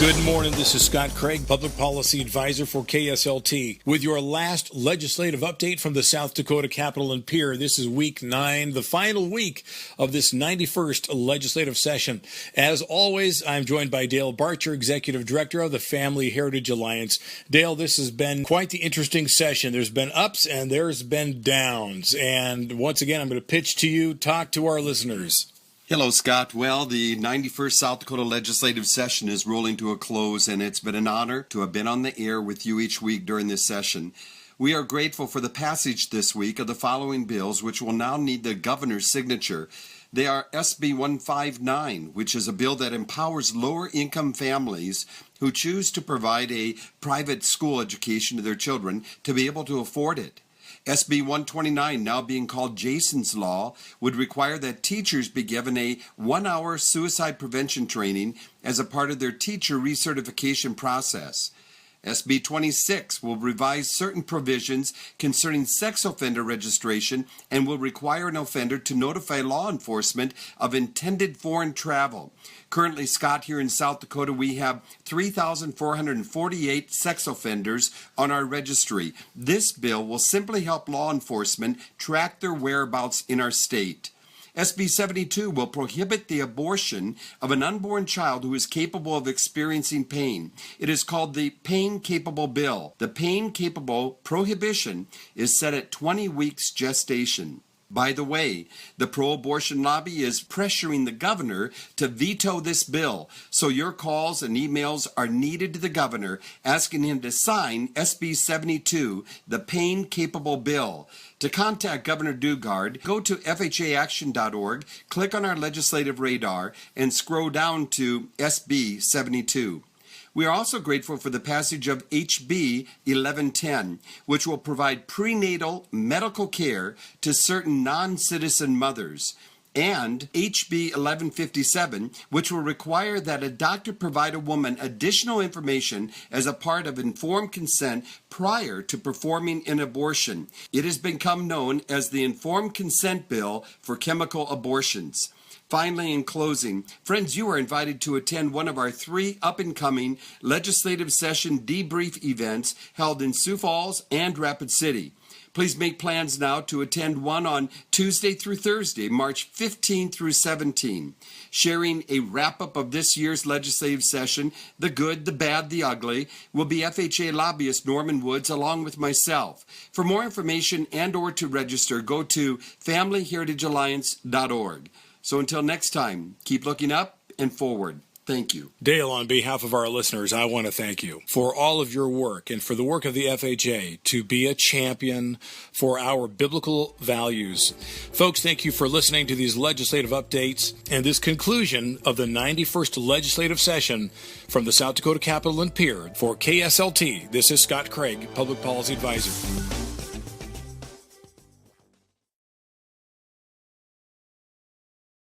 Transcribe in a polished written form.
Good morning. This is Scott Craig, Public Policy Advisor for KSLT, with your last legislative update from the South Dakota Capitol and Pier. This is week 9, the final week of this 91st legislative session. As always, I'm joined by Dale Barcher, Executive Director of the Family Heritage Alliance. Dale, this has been quite the interesting session. There's been ups and there's been downs. And once again, I'm going to pitch to you, talk to our listeners. Hello, Scott. Well, the 91st South Dakota legislative session is rolling to a close, and it's been an honor to have been on the air with you each week during this session. We are grateful for the passage this week of the following bills, which will now need the governor's signature. They are SB 159, which is a bill that empowers lower-income families who choose to provide a private school education to their children to be able to afford it. SB 129, now being called Jason's Law, would require that teachers be given a 1-hour suicide prevention training as a part of their teacher recertification process. SB 26 will revise certain provisions concerning sex offender registration and will require an offender to notify law enforcement of intended foreign travel. Currently, Scott, here in South Dakota, we have 3,448 sex offenders on our registry. This bill will simply help law enforcement track their whereabouts in our state. SB 72 will prohibit the abortion of an unborn child who is capable of experiencing pain. It is called the Pain Capable Bill. The pain capable prohibition is set at 20 weeks gestation. By the way, the pro-abortion lobby is pressuring the governor to veto this bill, so your calls and emails are needed to the governor asking him to sign SB 72, the Pain Capable Bill. To contact Governor Dugard, go to FHAaction.org, click on our legislative radar, and scroll down to SB 72. We are also grateful for the passage of HB 1110, which will provide prenatal medical care to certain non-citizen mothers, and HB 1157, which will require that a doctor provide a woman additional information as a part of informed consent prior to performing an abortion. It has become known as the Informed Consent Bill for chemical abortions. Finally, in closing, friends, you are invited to attend one of our 3 up-and-coming legislative session debrief events held in Sioux Falls and Rapid City. Please make plans now to attend one on Tuesday through Thursday, March 15 through 17. Sharing a wrap-up of this year's legislative session, the good, the bad, the ugly, will be FHA lobbyist Norman Woods along with myself. For more information and or to register, go to FamilyHeritageAlliance.org. So until next time, keep looking up and forward. Thank you. Dale, on behalf of our listeners, I want to thank you for all of your work and for the work of the FHA to be a champion for our biblical values. Folks, thank you for listening to these legislative updates and this conclusion of the 91st legislative session from the South Dakota Capitol and Pier. For KSLT, this is Scott Craig, Public Policy Advisor.